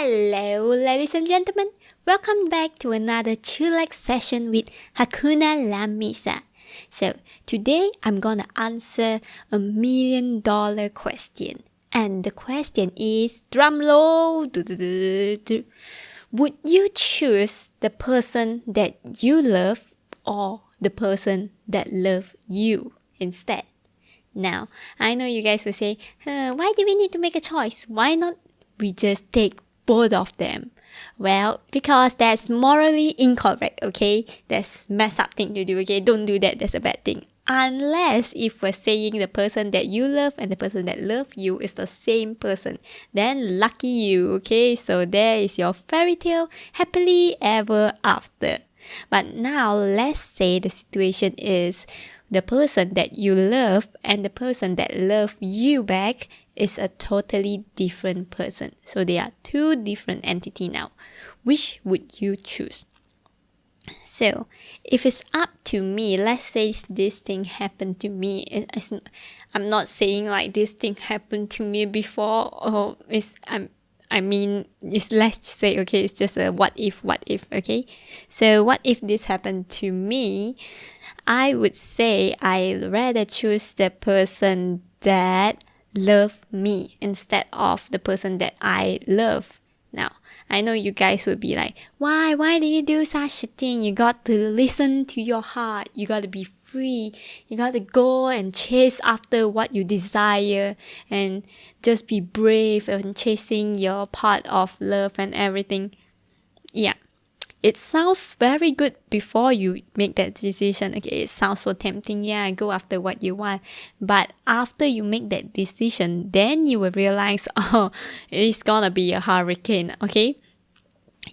Hello, ladies and gentlemen. Welcome back to another chillax session with Hakuna La Misa. So, today I'm gonna answer a $1 million question. And the question is, drumroll, would you choose the person that you love or the person that loves you instead? Now, I know you guys will say, why do we need to make a choice? Why not we just take both of them? Well, because that's morally incorrect, okay? That's messed up thing to do, okay? Don't do that, that's a bad thing. Unless if we're saying the person that you love and the person that loves you is the same person, then lucky you, okay? So there is your fairy tale, happily ever after. But now, let's say the situation is the person that you love and the person that loves you back is a totally different person. So they are two different entities now. Which would you choose? So, if it's up to me, let's say this thing happened to me. I'm not saying like this thing happened to me before, or let's say, okay, it's just a what if, okay? So, what if this happened to me? I would say I'd rather choose the person that love me instead of the person that I love. Now, I know you guys would be like, why do you do such a thing? You got to listen to your heart. You got to be free. You got to go and chase after what you desire and just be brave and chasing your part of love and everything. Yeah. It sounds very good before you make that decision. Okay, it sounds so tempting. Yeah, go after what you want. But after you make that decision, then you will realize, it's gonna be a hurricane. Okay,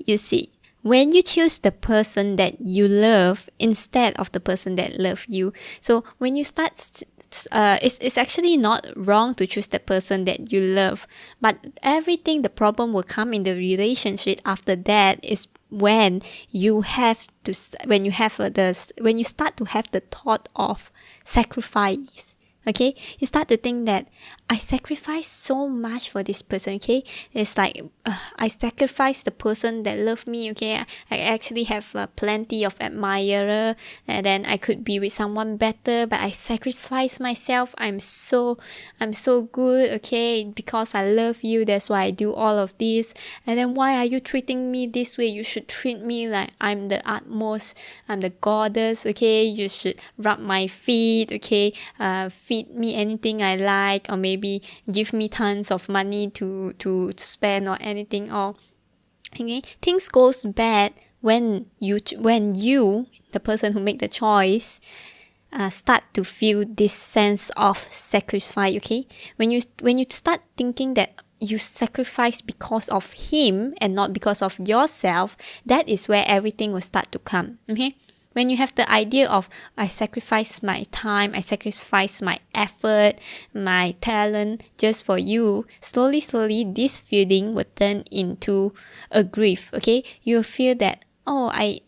you see, when you choose the person that you love instead of the person that loves you, so when you start it's actually not wrong to choose the person that you love, but the problem will come in the relationship after that is when you start to have the thought of sacrifice. Okay, you start to think that I sacrifice so much for this person. Okay, it's like I sacrifice the person that love me. Okay, I actually have plenty of admirer, and then I could be with someone better, but I sacrifice myself. I'm so good. Okay, because I love you, that's why I do all of this. And then why are you treating me this way? You should treat me like I'm the utmost. I'm the goddess. Okay, you should rub my feet. Okay, feed me anything I like, or maybe give me tons of money to spend or anything. Or okay, things goes bad when you the person who make the choice start to feel this sense of sacrifice. Okay, when you start thinking that you sacrifice because of him and not because of yourself, that is where everything will start to come. Okay, when you have the idea of I sacrifice my time, I sacrifice my effort, my talent just for you, slowly this feeling will turn into a grief. Okay, you'll feel that I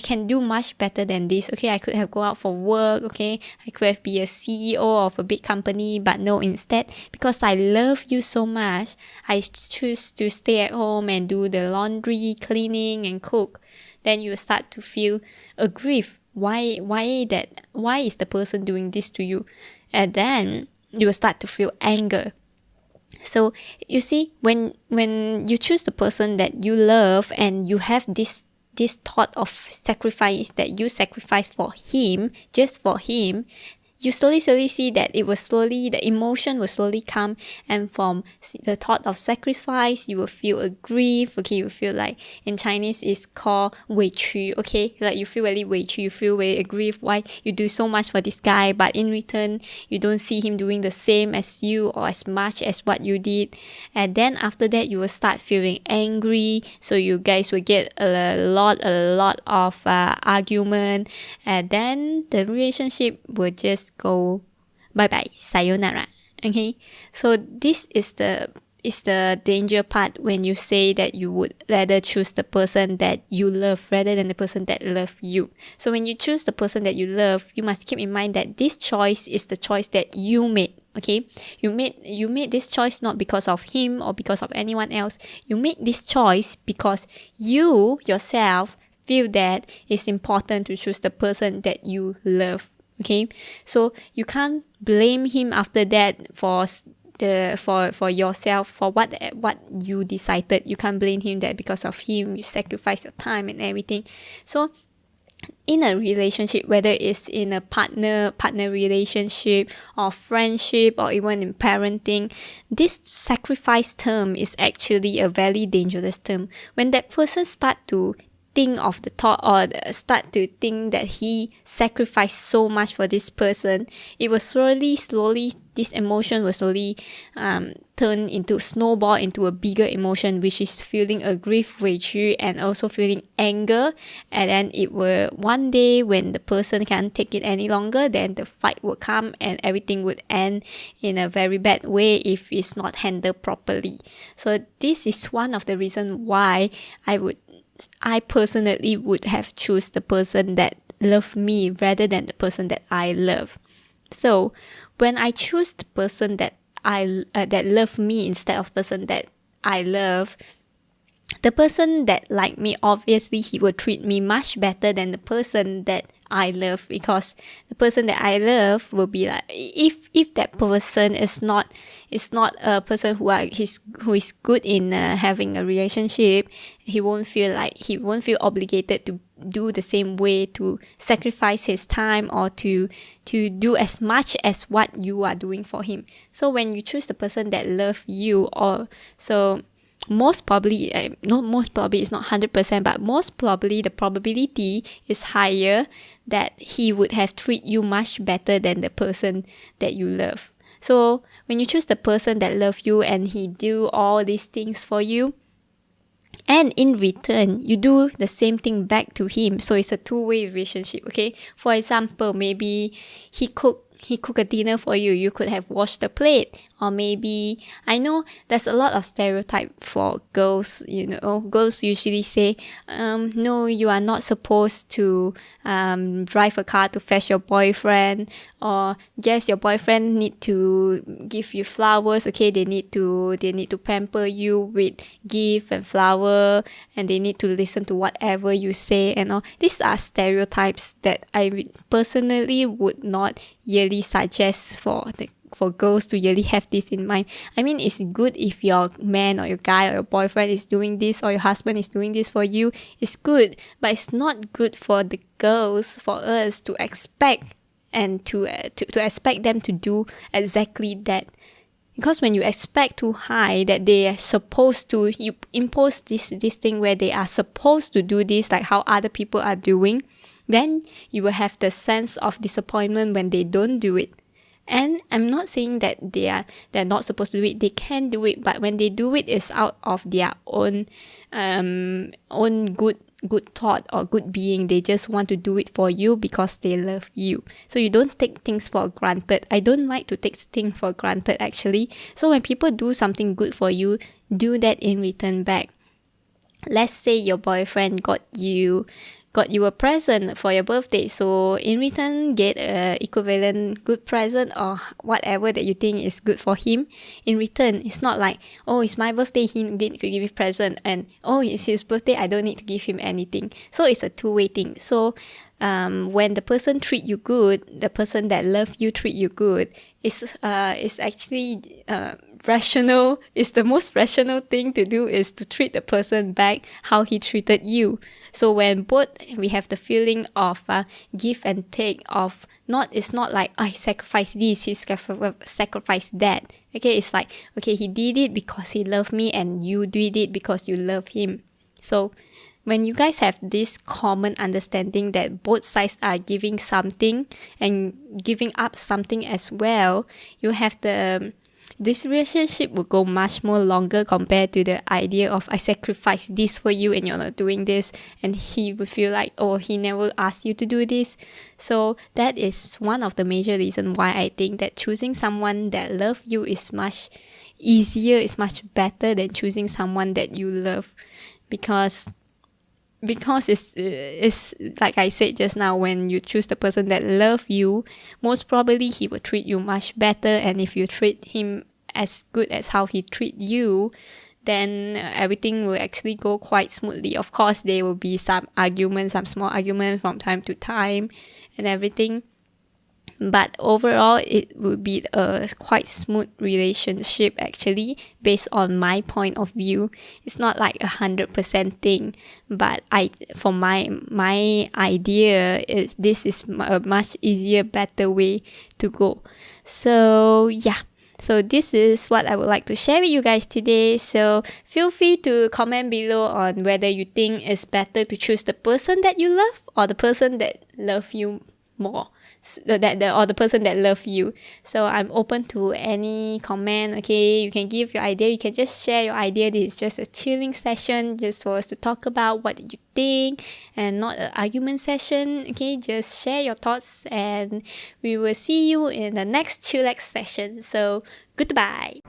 can do much better than this. Okay, I could have go out for work. Okay, I could have be a CEO of a big company, but no, instead, because I love you so much, I choose to stay at home and do the laundry, cleaning and cook. Then you start to feel a grief. Why is the person doing this to you? And then you will start to feel anger. So you see, when you choose the person that you love and you have this thought of sacrifice, that you sacrifice for him, just for him, you slowly see that the emotion will slowly come, and from the thought of sacrifice, you will feel a grief. Okay, you feel like in Chinese it's called 委屈. Okay, like you feel really 委屈, you feel very aggrieved. Why you do so much for this guy, but in return you don't see him doing the same as you or as much as what you did. And then after that you will start feeling angry. So you guys will get a lot of argument, and then the relationship will just go bye-bye, sayonara. Okay, so this is the danger part when you say that you would rather choose the person that you love rather than the person that love you. So when you choose the person that you love, you must keep in mind that this choice is the choice that you made. Okay, you made this choice not because of him or because of anyone else. You made this choice because you yourself feel that it's important to choose the person that you love. Okay, so you can't blame him after that for yourself for what you decided. You can't blame him that because of him you sacrifice your time and everything. So in a relationship, whether it's in a partner relationship or friendship or even in parenting, this sacrifice term is actually a very dangerous term. When that person start to think of the thought or start to think that he sacrificed so much for this person, it will slowly this emotion will slowly turn into snowball into a bigger emotion, which is feeling a grief and also feeling anger. And then it will one day when the person can't take it any longer, then the fight will come and everything would end in a very bad way if it's not handled properly. So this is one of the reasons why I personally would have choose the person that love me rather than the person that I love. So when I choose the person that that love me instead of person that I love, the person that like me, obviously he will treat me much better than the person that I love, because the person that I love will be like, if that person is not a person who is good in having a relationship, he won't feel obligated to do the same way, to sacrifice his time or to do as much as what you are doing for him. So when you choose the person that love you, or so most probably, not most probably, it's not 100%, but most probably the probability is higher that he would have treated you much better than the person that you love. So when you choose the person that loves you and he do all these things for you, and in return, you do the same thing back to him. So it's a two-way relationship, okay? For example, maybe he cook a dinner for you. You could have washed the plate. Or maybe, I know there's a lot of stereotype for girls, girls usually say, no, you are not supposed to drive a car to fetch your boyfriend, or yes, your boyfriend need to give you flowers, okay, they need to pamper you with gift and flower, and they need to listen to whatever you say and all. These are stereotypes that I personally would not really suggest for girls to really have this in mind. I mean, it's good if your man or your guy or your boyfriend is doing this, or your husband is doing this for you. It's good, but it's not good for the girls, for us to expect and to expect them to do exactly that. Because when you expect too high that they are supposed to, you impose this thing where they are supposed to do this like how other people are doing, then you will have the sense of disappointment when they don't do it. And I'm not saying that they're not supposed to do it. They can do it, but when they do it, it's out of their own good thought or good being. They just want to do it for you because they love you. So you don't take things for granted. I don't like to take things for granted, actually. So when people do something good for you, do that in return back. Let's say your boyfriend got you a present for your birthday, so in return get a equivalent good present or whatever that you think is good for him in return. It's not like, oh, it's my birthday, he need to give me present, and oh, it's his birthday, I don't need to give him anything. So it's a two-way thing. So when the person treat you good, the person that love you treat you good, it's actually rational. It's the most rational thing to do, is to treat the person back how he treated you. So when both we have the feeling of give and take, of it's not like I sacrifice this, he sacrificed that. Okay, it's like, okay, he did it because he loved me, and you did it because you love him. So when you guys have this common understanding that both sides are giving something and giving up something as well, you have this relationship will go much more longer compared to the idea of I sacrifice this for you and you're not doing this, and he would feel like, oh, he never asked you to do this. So that is one of the major reasons why I think that choosing someone that loves you is much easier, is much better than choosing someone that you love. Because because it's like I said just now, when you choose the person that love you, most probably he will treat you much better, and if you treat him as good as how he treat you, then everything will actually go quite smoothly. Of course, there will be some arguments, some small arguments from time to time and everything, but overall it would be a quite smooth relationship actually, based on my point of view. It's not like 100% thing, but for my idea is this is a much easier, better way to go. So yeah, so this is what I would like to share with you guys today. So feel free to comment below on whether you think it's better to choose the person that you love or the person that love you more, or the person that love you. So I'm open to any comment. Okay, you can give your idea, you can just share your idea. This is just a chilling session, just for us to talk about what did you think, and not an argument session. Okay, just share your thoughts, and we will see you in the next chillax session. So goodbye.